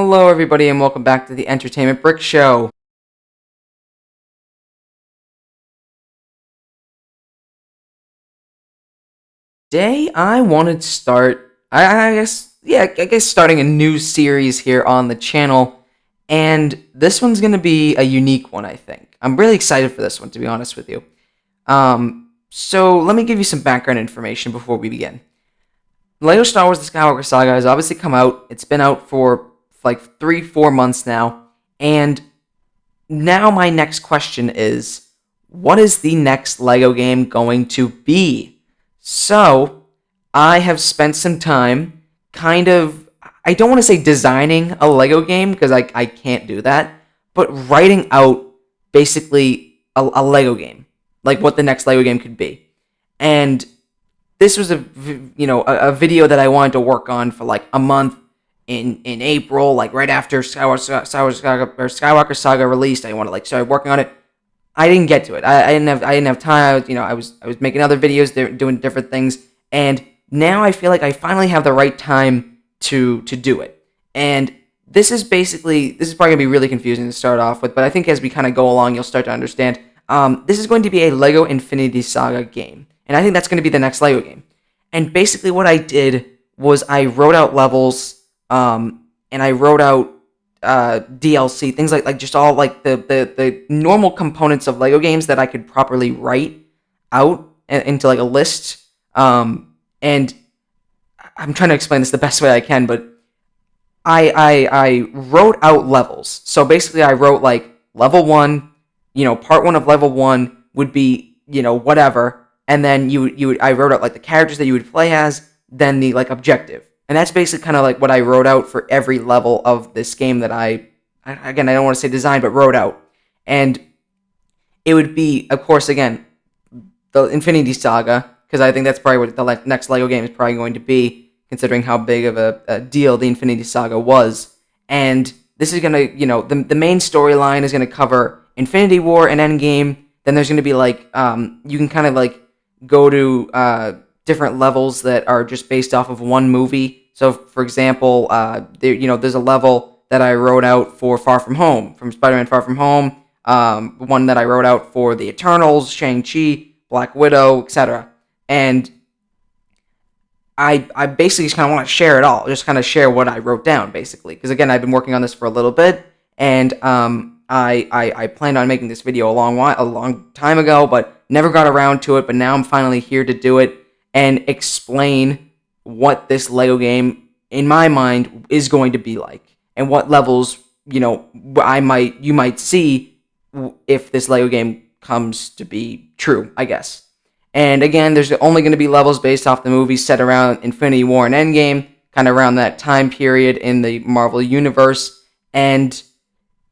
Hello everybody and welcome back to the Entertainment Brick Show. Today I wanted to start, I guess starting a new series here on the channel, and this one's going to be a unique one, I think. I'm really excited for this one, to be honest with you. So let me give you some background information before we begin. LEGO Star Wars The Skywalker Saga has obviously come out. It's been out for like 3-4 months now, and now my next question is, what is the next LEGO game going to be? So, I have spent some time I don't want to say designing a LEGO game, because I can't do that, but writing out basically a LEGO game, like what the next LEGO game could be. And this was a video that I wanted to work on for like a month in April, like right after Skywalker Saga released. I wanted to start working on it. I didn't get to it. I didn't have time. I was making other videos, doing different things, and now I feel like I finally have the right time to do it. And this is probably gonna be really confusing to start off with, but I think as we kind of go along, you'll start to understand. This is going to be a LEGO Infinity Saga game, and I think that's going to be the next LEGO game. And basically, what I did was I wrote out levels. And I wrote out DLC, things like just all like the normal components of LEGO games that I could properly write out into like a list. And I'm trying to explain this the best way I can, but I wrote out levels. So basically, I wrote like level 1, part 1 of level 1 would be whatever, and then I wrote out like the characters that you would play as, then the like objective. And that's basically kind of like what I wrote out for every level of this game that I don't want to say designed, but wrote out. And it would be, of course, again, the Infinity Saga, because I think that's probably what the next LEGO game is probably going to be, considering how big of a deal the Infinity Saga was. And this is going to, the main storyline is going to cover Infinity War and Endgame. Then there's going to be like, you can kind of like go to different levels that are just based off of one movie. So, for example, there's a level that I wrote out for Far From Home, from Spider-Man Far From Home, one that I wrote out for The Eternals, Shang-Chi, Black Widow, etc. And I basically just kind of want to share it all, just kind of share what I wrote down, basically. Because, again, I've been working on this for a little bit, and I planned on making this video a long time ago, but never got around to it, but now I'm finally here to do it and explain what this LEGO game, in my mind, is going to be like, and what levels, you might see if this LEGO game comes to be true, I guess. And again, there's only going to be levels based off the movies set around Infinity War and Endgame, kind of around that time period in the Marvel Universe. And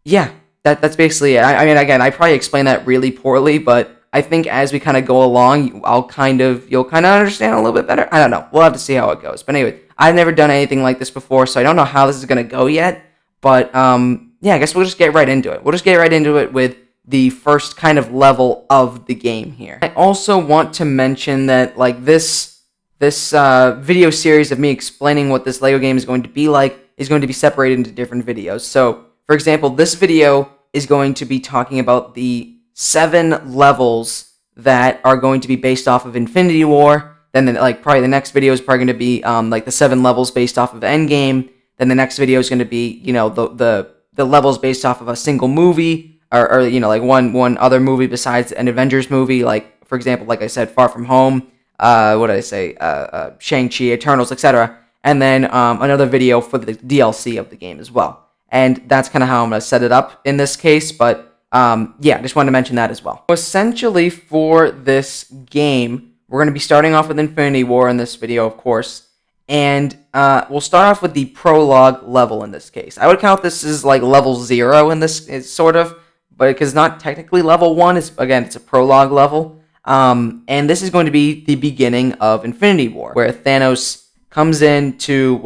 yeah, that's basically it. I mean, again, I probably explained that really poorly, but I think as we kind of go along, you'll kind of understand a little bit better. I don't know. We'll have to see how it goes. But anyway, I've never done anything like this before, so I don't know how this is going to go yet. But yeah, I guess we'll just get right into it. We'll just get right into it with the first kind of level of the game here. I also want to mention that like this video series of me explaining what this LEGO game is going to be like is going to be separated into different videos. So, for example, this video is going to be talking about the 7 levels that are going to be based off of Infinity War. Then, probably the next video is probably going to be like the 7 levels based off of Endgame. Then the next video is going to be the levels based off of a single movie, or like one other movie besides an Avengers movie. Like, for example, like I said, Far From Home. What did I say? Shang-Chi, Eternals, etc. And then another video for the DLC of the game as well. And that's kind of how I'm going to set it up in this case, but yeah, just wanted to mention that as well. Essentially, for this game, we're going to be starting off with Infinity War in this video, of course, and we'll start off with the prologue level in this case. I would count this as like level 0 in this, sort of, but because it's not technically level 1, it's a prologue level, and this is going to be the beginning of Infinity War, where Thanos comes into,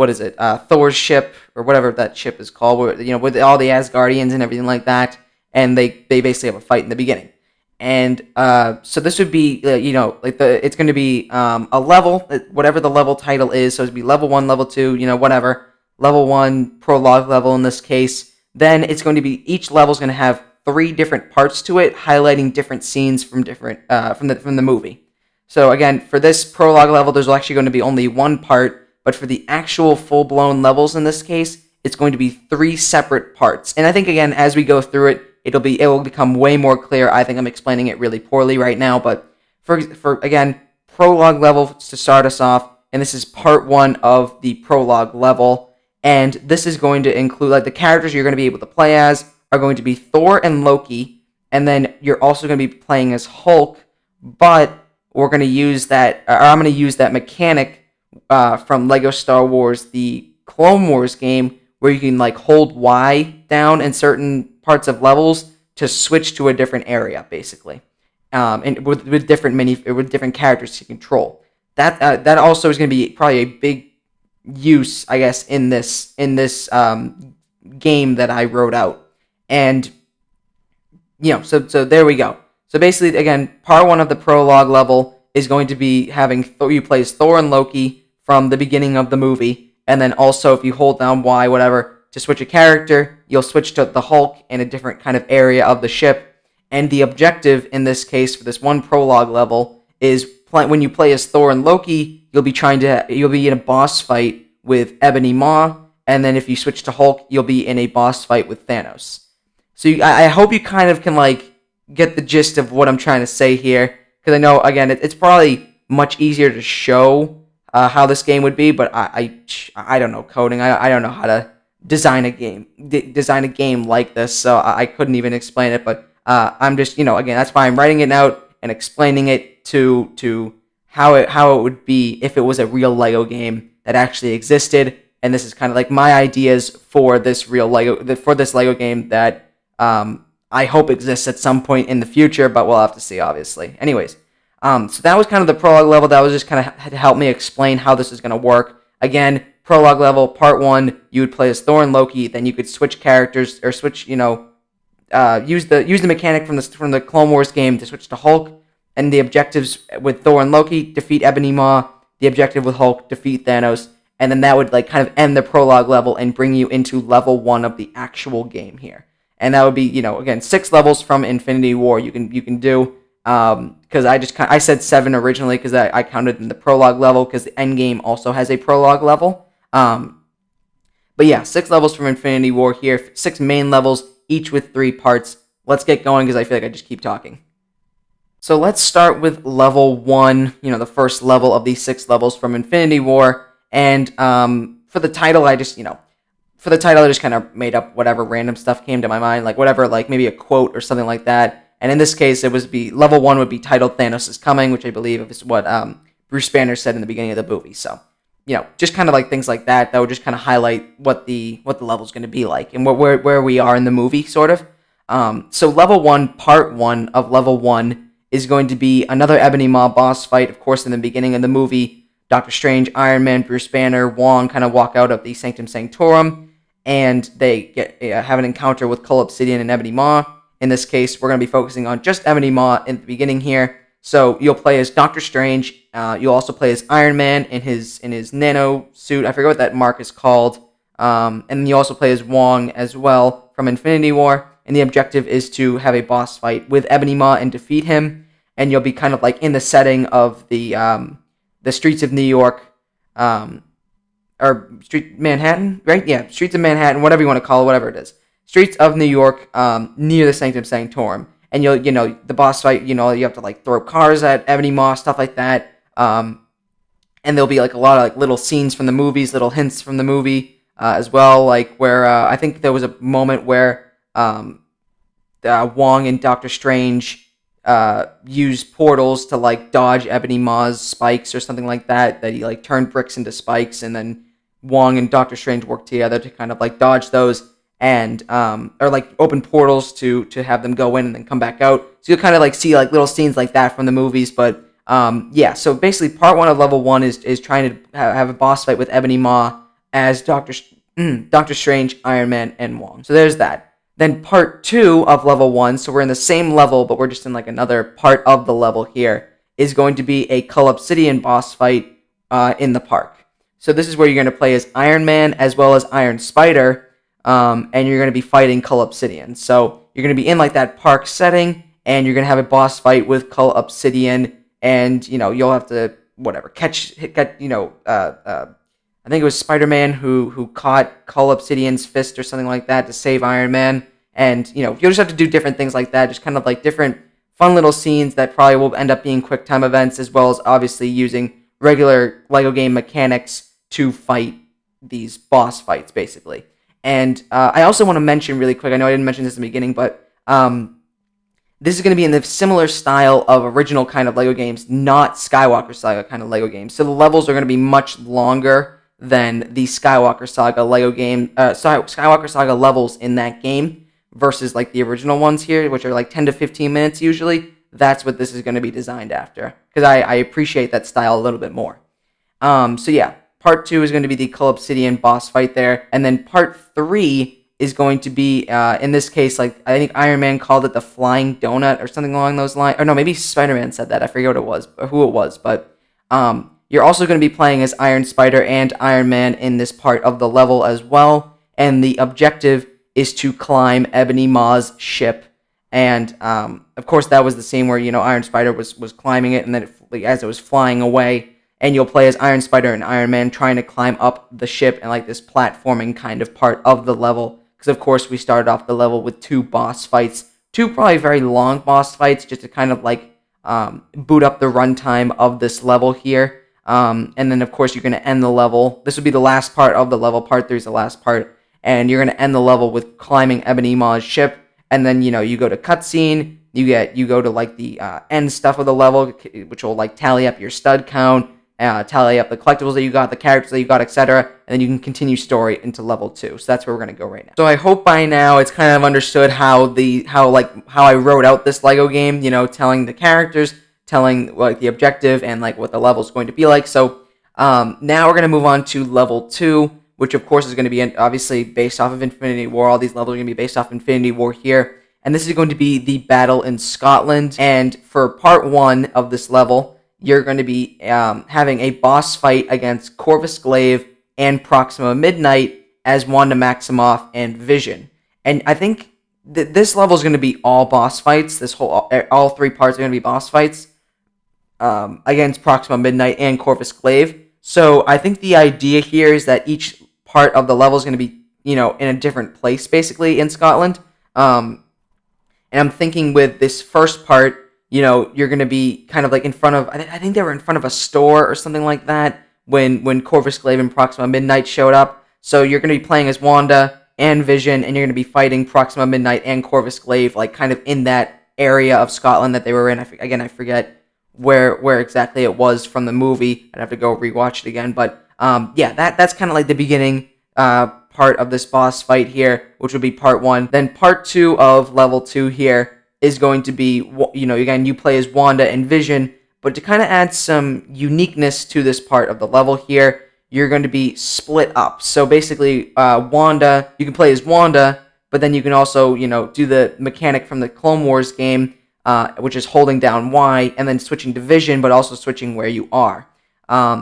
Thor's ship, or whatever that ship is called, where, with all the Asgardians and everything like that, and they basically have a fight in the beginning. And so this would be, it's going to be a level, whatever the level title is, so it'd be level 1, level 2, whatever. level 1 prologue level in this case. Then it's going to be, each level is going to have 3 different parts to it, highlighting different scenes from the movie. So again, for this prologue level, there's actually going to be only 1 part, but for the actual full-blown levels in this case, it's going to be 3 separate parts. And I think, again, as we go through it, it will become way more clear. I think I'm explaining it really poorly right now, but for again, prologue level to start us off, and this is part 1 of the prologue level, and this is going to include, like, the characters you're going to be able to play as are going to be Thor and Loki, and then you're also going to be playing as Hulk, but we're going to use that, or I'm going to use that mechanic from Lego Star Wars, the Clone Wars game, where you can, like, hold Y down in certain parts of levels to switch to a different area, basically, and with different characters to control. That also is going to be probably a big use, I guess, in this game that I wrote out. And so there we go. So basically, again, part 1 of the prologue level is going to be having you play as Thor and Loki from the beginning of the movie, and then also if you hold down Y, whatever, to switch a character, you'll switch to the Hulk in a different kind of area of the ship. And the objective in this case for this one prologue level is when you play as Thor and Loki, you'll be in a boss fight with Ebony Maw, and then if you switch to Hulk, you'll be in a boss fight with Thanos. So I hope you kind of can, like, get the gist of what I'm trying to say here, because I know, again, it's probably much easier to show how this game would be, but I don't know coding. I don't know how to design a game like this, so I couldn't even explain it. But I'm just, again, that's why I'm writing it out and explaining it to how it would be if it was a real Lego game that actually existed. And this is kind of like my ideas for this Lego game that I hope exists at some point in the future, but we'll have to see, obviously. Anyways, so that was kind of the prologue level. That was just kind of to help me explain how this is going to work. Again, prologue level, part 1, you would play as Thor and Loki. Then you could switch characters, or switch, use the mechanic from the Clone Wars game to switch to Hulk. And the objectives with Thor and Loki: defeat Ebony Maw. The objective with Hulk: defeat Thanos. And then that would, like, kind of end the prologue level and bring you into level 1 of the actual game here. And that would be, again, 6 levels from Infinity War you can do. Because I said 7 originally because I counted in the prologue level, because the end game also has a prologue level. But yeah, 6 levels from Infinity War here, 6 main levels, each with 3 parts. Let's get going because I feel like I just keep talking. So let's start with level 1, the first level of these 6 levels from Infinity War. And for the title, I just kind of made up whatever random stuff came to my mind, like whatever, like maybe a quote or something like that. And in this case, level 1 would be titled "Thanos is Coming," which I believe is what Bruce Banner said in the beginning of the movie. So, just kind of like things like that would just kind of highlight what the level's going to be like and where we are in the movie, sort of. So level 1, part 1 of level 1 is going to be another Ebony Maw boss fight. Of course, in the beginning of the movie, Doctor Strange, Iron Man, Bruce Banner, Wong kind of walk out of the Sanctum Sanctorum, and they have an encounter with Cull Obsidian and Ebony Maw. In this case, we're going to be focusing on just Ebony Maw in the beginning here. So you'll play as Doctor Strange. You'll also play as Iron Man in his nano suit. I forget what that mark is called. And then you also play as Wong as well from Infinity War. And the objective is to have a boss fight with Ebony Maw and defeat him. And you'll be kind of like in the setting of the streets of New York, or Manhattan, right? Yeah, streets of Manhattan, whatever you want to call it, whatever it is. Streets of New York, near the Sanctum Sanctorum. And the boss fight, you have to, like, throw cars at Ebony Maw, stuff like that. And there'll be, like, a lot of, like, little scenes from the movies, little hints from the movie as well, like where I think there was a moment where Wong and Doctor Strange use portals to, like, dodge Ebony Maw's spikes or something like that he, like, turned bricks into spikes, and then Wong and Doctor Strange work together to kind of, like, dodge those and or, like, open portals to have them go in and then come back out. So you'll kind of, like, see, like, little scenes like that from the movies. But yeah, so basically part 1 of level 1 is trying to have a boss fight with Ebony Maw as Doctor Strange, Iron Man, and Wong. So there's that. Then part 2 of level 1, so we're in the same level, but we're just in, like, another part of the level here, is going to be a Cull Obsidian boss fight in the park. So this is where you're going to play as Iron Man as well as Iron Spider, and you're going to be fighting Cull Obsidian. So you're going to be in like that park setting, and you're going to have a boss fight with Cull Obsidian, and you'll have to I think it was Spider-Man who caught Cull Obsidian's fist or something like that to save Iron Man, and you'll just have to do different things like that, just kind of like different fun little scenes that probably will end up being quick time events, as well as obviously using regular LEGO game mechanics to fight these boss fights, basically. And I also want to mention really quick, I know I didn't mention this in the beginning, but this is going to be in the similar style of original kind of LEGO games, not Skywalker Saga kind of LEGO games. So the levels are going to be much longer than the Skywalker Saga LEGO game, Skywalker Saga levels in that game versus like the original ones here, which are like 10 to 15 minutes usually. That's what this is going to be designed after, because I appreciate that style a little bit more. So yeah, part 2 is going to be the Cull Obsidian boss fight there, and then part 3 is going to be, in this case, like, I think Iron Man called it the Flying Donut or something along those lines. Or no, maybe Spider-Man said that. I forget what it was, or who it was. But you're also going to be playing as Iron Spider and Iron Man in this part of the level as well. And the objective is to climb Ebony Maw's ship. And, of course, that was the scene where, Iron Spider was climbing it, and then as it was flying away, and you'll play as Iron Spider and Iron Man trying to climb up the ship and, like, this platforming kind of part of the level. Because, of course, we started off the level with 2 boss fights. 2 probably very long boss fights, just to kind of, like, boot up the runtime of this level here. And then, of course, you're going to end the level. This would be the last part of the level. Part 3 is the last part. And you're going to end the level with climbing Ebony Maw's ship. And then, you go to cutscene. You go to, like, the end stuff of the level, which will, like, tally up your stud count. Tally up the collectibles that you got, the characters that you got, etc., and then you can continue story into level 2. So that's where we're gonna go right now. So I hope by now it's kind of understood how I wrote out this LEGO game. Telling the characters, telling like the objective, and like what the level is going to be like. So now we're gonna move on to level 2, which of course is going to be obviously based off of Infinity War. All these levels are gonna be based off Infinity War here, and this is going to be the battle in Scotland. And for part 1 of this level, you're going to be having a boss fight against Corvus Glaive and Proxima Midnight as Wanda Maximoff and Vision. And I think this level is going to be all boss fights. All 3 parts are going to be boss fights against Proxima Midnight and Corvus Glaive. So I think the idea here is that each part of the level is going to be, in a different place, basically, in Scotland. And I'm thinking with this first part, you're going to be kind of like in front of, I think they were in front of a store or something like that when Corvus Glaive and Proxima Midnight showed up. So you're going to be playing as Wanda and Vision, and you're going to be fighting Proxima Midnight and Corvus Glaive, like kind of in that area of Scotland that they were in. I forget where exactly it was from the movie. I'd have to go rewatch it again. But yeah, that's kind of like the beginning part of this boss fight here, which would be part 1. Then part 2 of level 2 here is going to be, again, you play as Wanda and Vision, but to kind of add some uniqueness to this part of the level here, you're going to be split up. So basically, Wanda, you can play as Wanda, but then you can also, do the mechanic from the Clone Wars game, which is holding down Y, and then switching to Vision, but also switching where you are.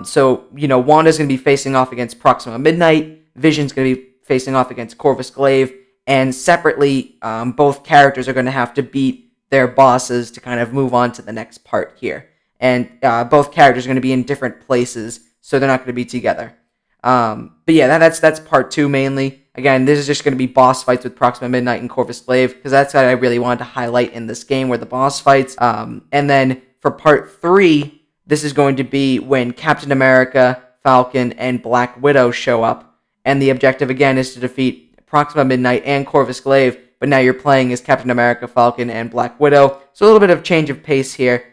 So, Wanda's going to be facing off against Proxima Midnight, Vision's going to be facing off against Corvus Glaive, and separately, both characters are going to have to beat their bosses to kind of move on to the next part here. And both characters are going to be in different places, so they're not going to be together. But yeah, that's part 2 mainly. Again, this is just going to be boss fights with Proxima Midnight and Corvus Glaive, because that's what I really wanted to highlight in this game, were the boss fights. And then for part 3, this is going to be when Captain America, Falcon, and Black Widow show up. And the objective, again, is to defeat Proxima Midnight and Corvus Glaive, but now you're playing as Captain America, Falcon, and Black Widow. So a little bit of change of pace here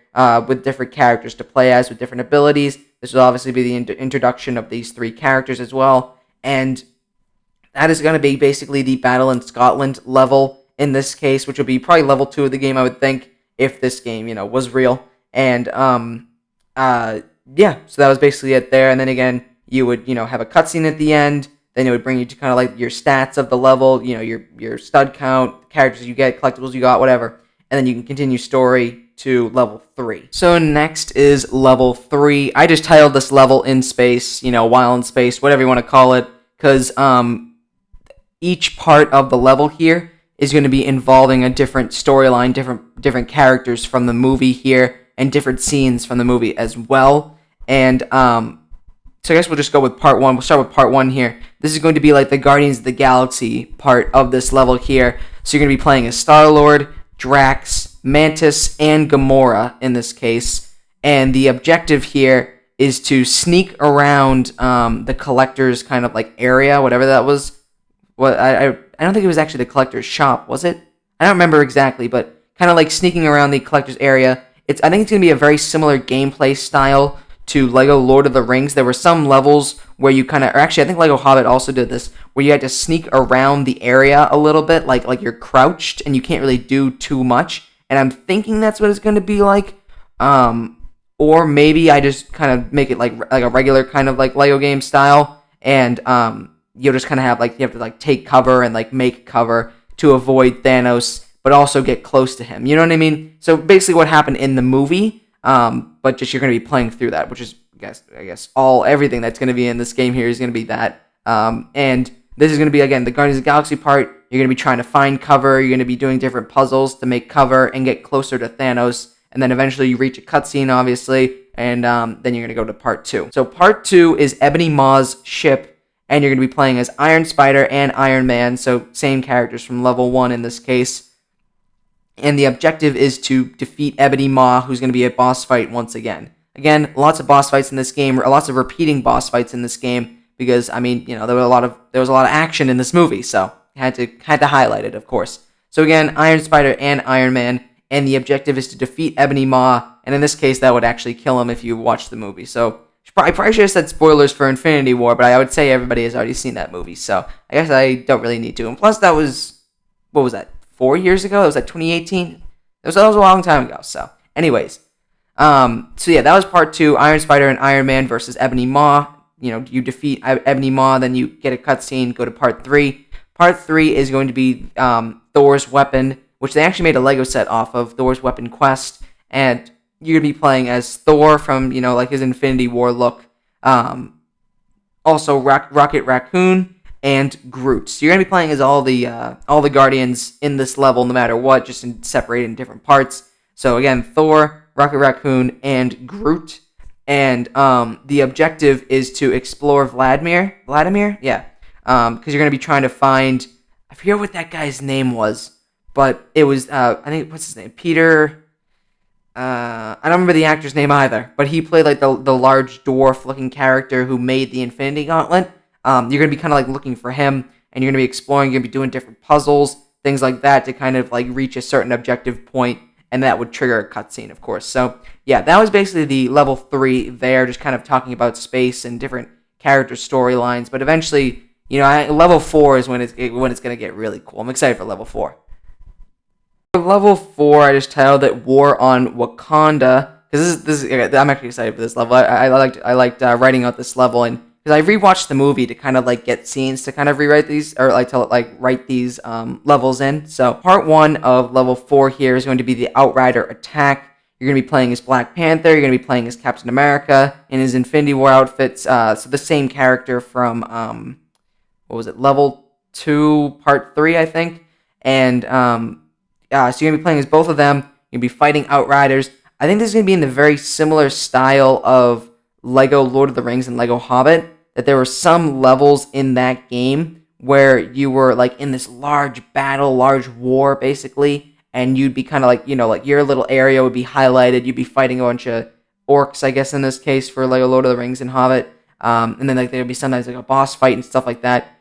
with different characters to play as with different abilities. This will obviously be the introduction of these 3 characters as well. And that is going to be basically the Battle in Scotland level in this case, which will be probably level 2 of the game, I would think, if this game, was real. And yeah, so that was basically it there. And then again, you would, have a cutscene at the end. Then it would bring you to kind of like your stats of the level, your stud count, characters you get, collectibles you got, whatever. And then you can continue story to level 3. So next is level 3. I just titled this level in space, while in space, whatever you want to call it, because each part of the level here is going to be involving a different storyline, different characters from the movie here, and different scenes from the movie as well. And so I guess we'll just go with part 1. We'll start with part 1 here. This is going to be like the Guardians of the Galaxy part of this level here. So you're going to be playing as Star-Lord, Drax, Mantis, and Gamora in this case. And the objective here is to sneak around the Collector's kind of like area, whatever that was. Well, I don't think it was actually the Collector's shop, was it? I don't remember exactly, but kind of like sneaking around the Collector's area. I think it's going to be a very similar gameplay style to Lego Lord of the Rings. There were some levels where you kind of, or actually I think Lego Hobbit also did this, where you had to sneak around the area a little bit, like you're crouched and you can't really do too much. And I'm thinking that's what it's going to be like. Or maybe I just kind of make it like a regular kind of like Lego game style, and you'll just kind of have you have to take cover and make cover to avoid Thanos, but also get close to him. You know what I mean? So basically what happened in the movie. But just you're going to be playing through that, which is I guess everything that's going to be in this game here is going to be that. And this is going to be, again, the Guardians of the Galaxy part. You're going to be trying to find cover. You're going to be doing different puzzles to make cover and get closer to Thanos. And then eventually you reach a cutscene, obviously, and then you're going to go to part 2. So part 2 is Ebony Maw's ship, and you're going to be playing as Iron Spider and Iron Man, so same characters from level 1 in this case. And the objective is to defeat Ebony Maw, who's going to be a boss fight once again. Again, lots of boss fights in this game, or lots of repeating boss fights in this game, because there was a lot of action in this movie, so had to highlight it, of course. So again, Iron Spider and Iron Man, and the objective is to defeat Ebony Maw, and in this case, that would actually kill him if you watch the movie. So I probably should have said spoilers for Infinity War, but I would say everybody has already seen that movie, so I guess I don't really need to. And plus, that was, what was that? 4 years ago? It was 2018. That was a long time ago. So, anyways, so yeah, that was part 2. Iron Spider and Iron Man versus Ebony Maw. You defeat Ebony Maw, then you get a cutscene. Go to part 3. Part 3 is going to be Thor's weapon, which they actually made a Lego set off of, Thor's Weapon Quest, and you're gonna be playing as Thor from his Infinity War look. Also Rocket Raccoon and Groot. So you're going to be playing as all the Guardians in this level, no matter what, just separated in different parts. So again, Thor, Rocket Raccoon, and Groot. And the objective is to explore Vladimir? Yeah. Because you're going to be trying to find, I forget what that guy's name was, but it was, I think, what's his name? Peter... I don't remember the actor's name either, but he played the large dwarf-looking character who made the Infinity Gauntlet. You're going to be kind of looking for him, and you're going to be exploring, you're going to be doing different puzzles, things like that, to kind of reach a certain objective point, and that would trigger a cutscene, of course. So, yeah, that was basically the level 3 there, just kind of talking about space and different character storylines, but eventually, level 4 is when it's going to get really cool. I'm excited for level 4. For level 4, I just titled it War on Wakanda, because this is I'm actually excited for this level. I liked writing out this level, and because I rewatched the movie to kind of get scenes to kind of rewrite these, or write these levels in. So part 1 of level 4 here is going to be the Outrider attack. You're going to be playing as Black Panther. You're going to be playing as Captain America in his Infinity War outfits. So the same character from what was it, level 2, part 3, I think, and so you're going to be playing as both of them. You're going to be fighting Outriders. I think this is going to be in the very similar style of Lego Lord of the Rings and Lego Hobbit, that there were some levels in that game where you were in this large battle, large war, basically, and you'd be kind of your little area would be highlighted. You'd be fighting a bunch of orcs, I guess, in this case, for Lego Lord of the Rings and Hobbit. And then there'd be sometimes a boss fight and stuff like that.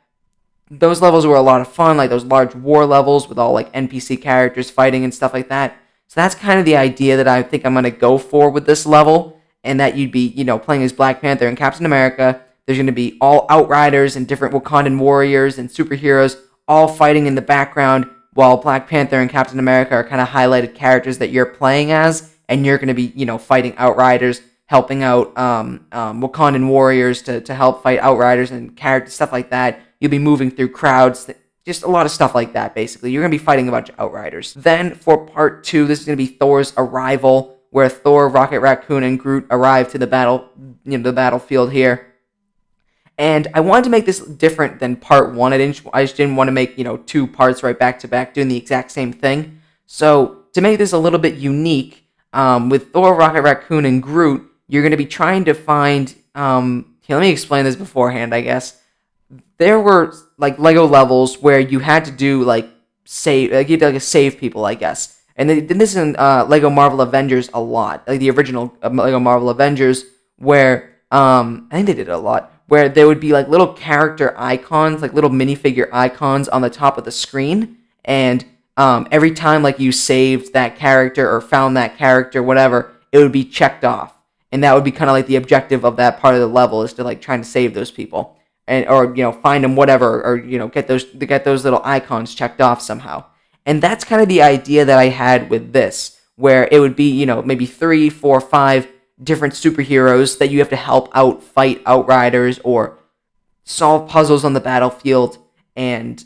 Those levels were a lot of fun, those large war levels with all NPC characters fighting and stuff like that. So that's kind of the idea that I think I'm going to go for with this level, and that you'd be, playing as Black Panther and Captain America. There's going to be all Outriders and different Wakandan warriors and superheroes all fighting in the background, while Black Panther and Captain America are kind of highlighted characters that you're playing as, and you're going to be, fighting Outriders, helping out Wakandan warriors to help fight Outriders and characters, stuff like that. You'll be moving through crowds, just a lot of stuff like that, basically. You're going to be fighting a bunch of Outriders. Then for part 2, this is going to be Thor's arrival, where Thor, Rocket Raccoon, and Groot arrive to the the battlefield here. And I wanted to make this different than part 1. I just didn't want to make, 2 parts right back to back doing the exact same thing. So to make this a little bit unique, with Thor, Rocket Raccoon, and Groot, you're going to be trying to find. Here, let me explain this beforehand, I guess. There were like Lego levels where you had to do like save, you had to save people, I guess. And they did this in Lego Marvel Avengers a lot, like the original Lego Marvel Avengers, where I think they did it a lot, where there would be like little character icons, like little minifigure icons on the top of the screen, and every time like you saved that character or found that character, whatever, it would be checked off, and that would be kind of like the objective of that part of the level, is to like trying to save those people. And or find them, whatever, or get those little icons checked off somehow. And that's kind of the idea that I had with this, where it would be maybe 3, 4, 5 different superheroes that you have to help out fight Outriders or solve puzzles on the battlefield and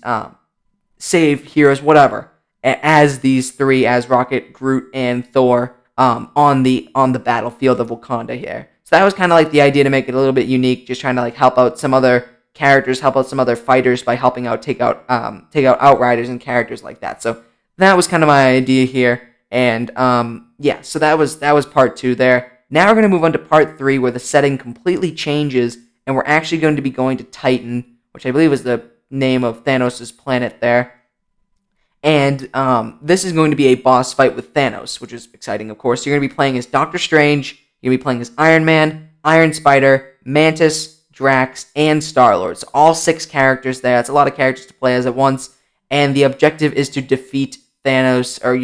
save heroes, whatever. As these 3, as Rocket, Groot, and Thor, on the battlefield of Wakanda here. So that was kind of like the idea, to make it a little bit unique, just trying to like help out some other characters, help out some other fighters by helping out take out Outriders and characters like that. So that was kind of my idea here, and yeah, so that was part 2 there. Now we're going to move on to part 3, where the setting completely changes, and we're actually going to be going to Titan, which I believe is the name of Thanos' planet there. And this is going to be a boss fight with Thanos, which is exciting, of course. You're going to be playing as Doctor Strange. You're going to be playing as Iron Man, Iron Spider, Mantis, Drax, and Star-Lord. So all 6 characters there. That's a lot of characters to play as at once. And the objective is to defeat Thanos, or,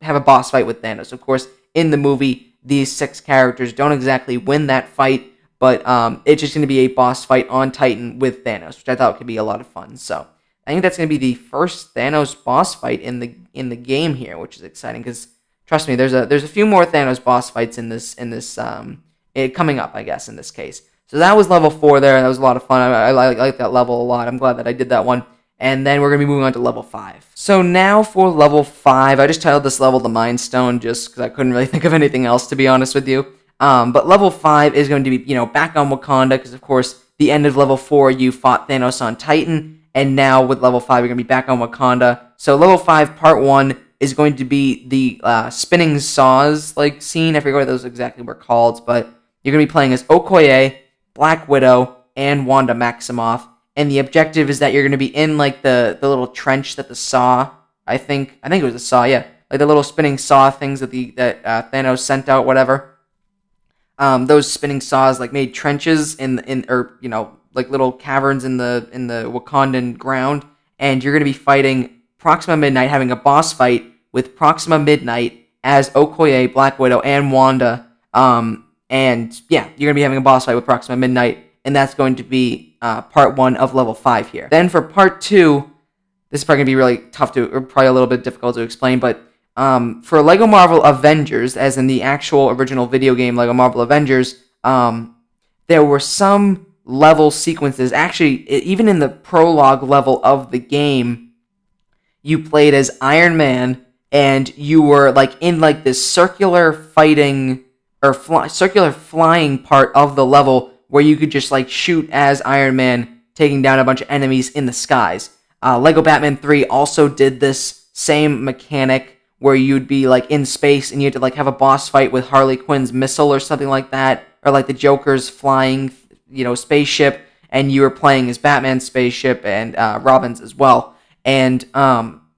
have a boss fight with Thanos. Of course, in the movie, these 6 characters don't exactly win that fight, but it's just going to be a boss fight on Titan with Thanos, which I thought could be a lot of fun. So I think that's going to be the first Thanos boss fight in the game here, which is exciting, because trust me, there's a few more Thanos boss fights in this coming up, I guess, in this case. So that was level 4 there, and that was a lot of fun. I like that level a lot. I'm glad that I did that one. And then we're going to be moving on to level 5. So now for level 5, I just titled this level the Mind Stone, just because I couldn't really think of anything else, to be honest with you. But level 5 is going to be, back on Wakanda, because of course, the end of level 4, you fought Thanos on Titan, and now with level 5, you're going to be back on Wakanda. So level 5, part 1, is going to be the spinning saws scene. I forget what those exactly were called, but you're going to be playing as Okoye, Black Widow, and Wanda Maximoff. And the objective is that you're going to be in the little trench that the saw, I think it was the saw, yeah, like the little spinning saw things that Thanos sent out, whatever. Those spinning saws made trenches or little caverns in the Wakandan ground, and you're going to be fighting Proxima Midnight, having a boss fight with Proxima Midnight as Okoye, Black Widow, and Wanda. And yeah, you're going to be having a boss fight with Proxima Midnight, and that's going to be part 1 of level 5 here. Then for part 2, this is probably going to be really tough or probably a little bit difficult to explain, but for LEGO Marvel Avengers, as in the actual original video game LEGO Marvel Avengers, there were some level sequences, actually, even in the prologue level of the game, you played as Iron Man, and you were in this circular fighting or circular flying part of the level where you could just shoot as Iron Man, taking down a bunch of enemies in the skies. Lego Batman 3 also did this same mechanic where you'd be in space and you had to have a boss fight with Harley Quinn's missile or something like that, or the Joker's flying spaceship, and you were playing as Batman's spaceship and Robin's as well. And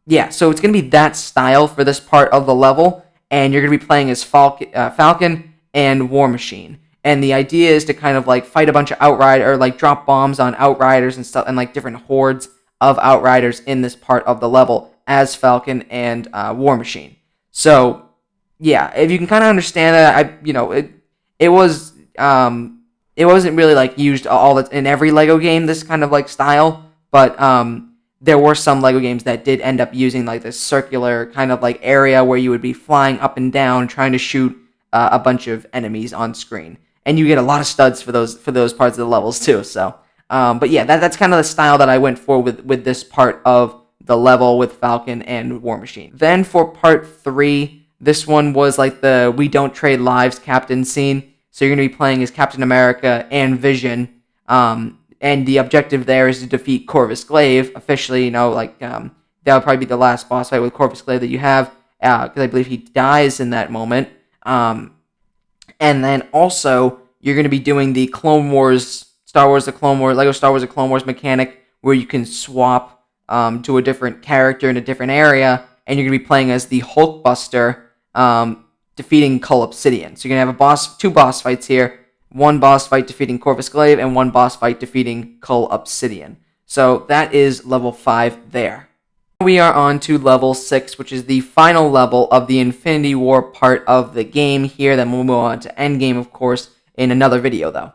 yeah, so it's going to be that style for this part of the level, and you're going to be playing as Falcon and War Machine. And the idea is to kind of fight a bunch of Outriders, or drop bombs on Outriders and stuff, and different hordes of Outriders in this part of the level as Falcon and War Machine. So yeah, if you can kind of understand that, it wasn't really used all in every Lego game, this kind of style, but there were some Lego games that did end up using this circular kind of area where you would be flying up and down trying to shoot a bunch of enemies on screen, and you get a lot of studs for those parts of the levels too. So But yeah, that's kind of the style that I went for with this part of the level with Falcon and War Machine. Then for part 3, this one was like the We Don't Trade Lives Captain scene. So you're going to be playing as Captain America and Vision. And the objective there is to defeat Corvus Glaive. Officially, that'll probably be the last boss fight with Corvus Glaive that you have, because I believe he dies in that moment. And then also, you're going to be doing the Clone Wars, Lego Star Wars The Clone Wars mechanic, where you can swap to a different character in a different area, and you're going to be playing as the Hulkbuster, defeating Cull Obsidian. So you're going to have two boss fights here. One boss fight defeating Corvus Glaive, and one boss fight defeating Cull Obsidian. So that is level 5 there. We are on to level 6, which is the final level of the Infinity War part of the game here. Then we'll move on to Endgame, of course, in another video, though.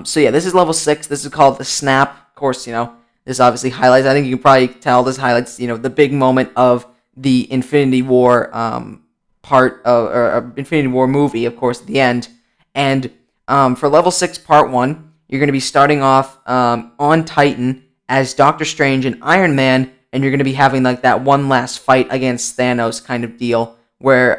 So yeah, this is level 6. This is called the Snap. Of course, this obviously highlights, I think you can probably tell this highlights, the big moment of the Infinity War part of, or Infinity War movie, of course, at the end. And for level 6, part 1, you're going to be starting off on Titan as Doctor Strange and Iron Man, and you're going to be having like that one last fight against Thanos kind of deal, where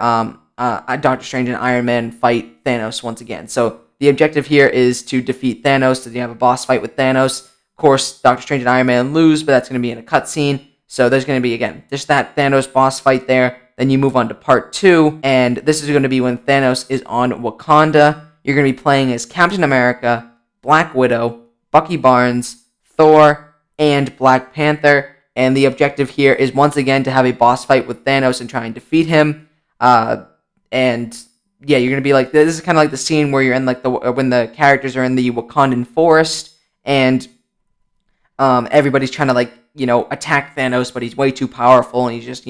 Doctor Strange and Iron Man fight Thanos once again. So the objective here is to defeat Thanos. So you have a boss fight with Thanos. Of course, Doctor Strange and Iron Man lose, but that's going to be in a cutscene. So there's going to be, again, just that Thanos boss fight there. Then you move on to part 2, and this is going to be when Thanos is on Wakanda. You're going to be playing as Captain America, Black Widow, Bucky Barnes, Thor, and Black Panther. And the objective here is once again to have a boss fight with Thanos and try and defeat him. And yeah, you're going to be like, this is kind of like the scene where you're in like when the characters are in the Wakandan forest, and everybody's trying to attack Thanos, but he's way too powerful, and he's just,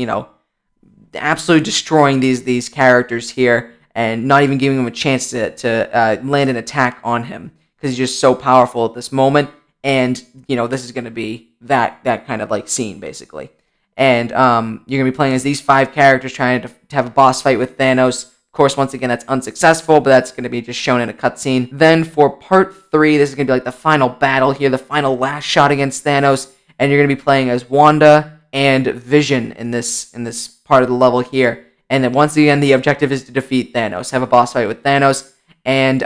absolutely destroying these characters here, and not even giving him a chance to land an attack on him, because he's just so powerful at this moment. And this is going to be that kind of like scene, basically. And you're going to be playing as these 5 characters trying to have a boss fight with Thanos. Of course, once again, that's unsuccessful, but that's going to be just shown in a cutscene. Then for part 3, this is going to be like the final battle here, the final last shot against Thanos, and you're going to be playing as Wanda and Vision in this part of the level here. And then once again, the objective is to defeat Thanos, have a boss fight with Thanos. And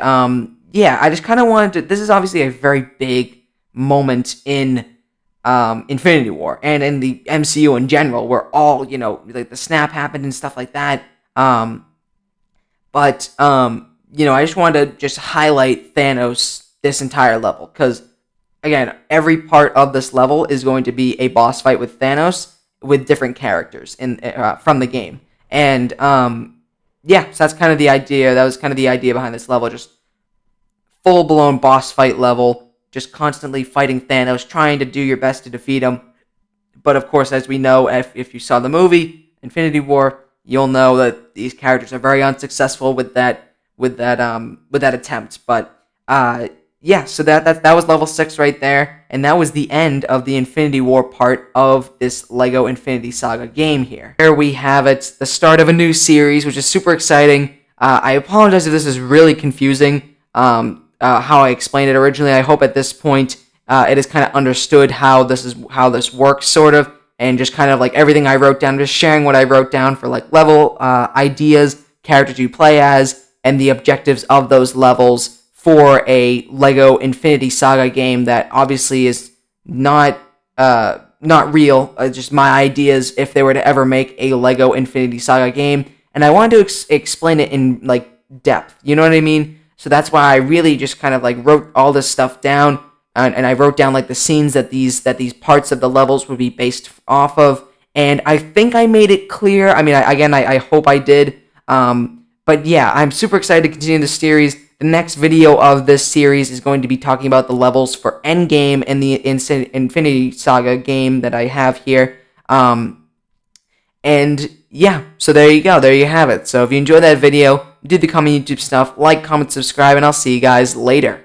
yeah, I just kind of wanted to. This is obviously a very big moment in Infinity War and in the MCU in general, where all like the snap happened and stuff like that. But I just wanted to just highlight Thanos this entire level, because again, every part of this level is going to be a boss fight with Thanos with different characters from the game. And yeah, so that's kind of the idea. That was kind of the idea behind this level, just full-blown boss fight level, just constantly fighting Thanos, trying to do your best to defeat him. But of course, as we know, if you saw the movie Infinity War, you'll know that these characters are very unsuccessful with that attempt. But yeah, so that was level 6 right there, and that was the end of the Infinity War part of this LEGO Infinity Saga game here. Here we have it, the start of a new series, which is super exciting. I apologize if this is really confusing, how I explained it originally. I hope at this point it is kind of understood how this works, sort of, and just kind of like everything I wrote down, just sharing what I wrote down for like level ideas, characters you play as, and the objectives of those levels for a LEGO Infinity Saga game that obviously is not real, just my ideas if they were to ever make a LEGO Infinity Saga game. And I wanted to explain it in like depth, you know what I mean? So that's why I really just kind of like wrote all this stuff down, and I wrote down like the scenes that these parts of the levels would be based off of. And I think I made it clear. I mean, I hope I did. But yeah, I'm super excited to continue this series. The next video of this series is going to be talking about the levels for Endgame and the Infinity Saga game that I have here. And yeah, so there you go. There you have it. So if you enjoyed that video, do the common YouTube stuff, like, comment, subscribe, and I'll see you guys later.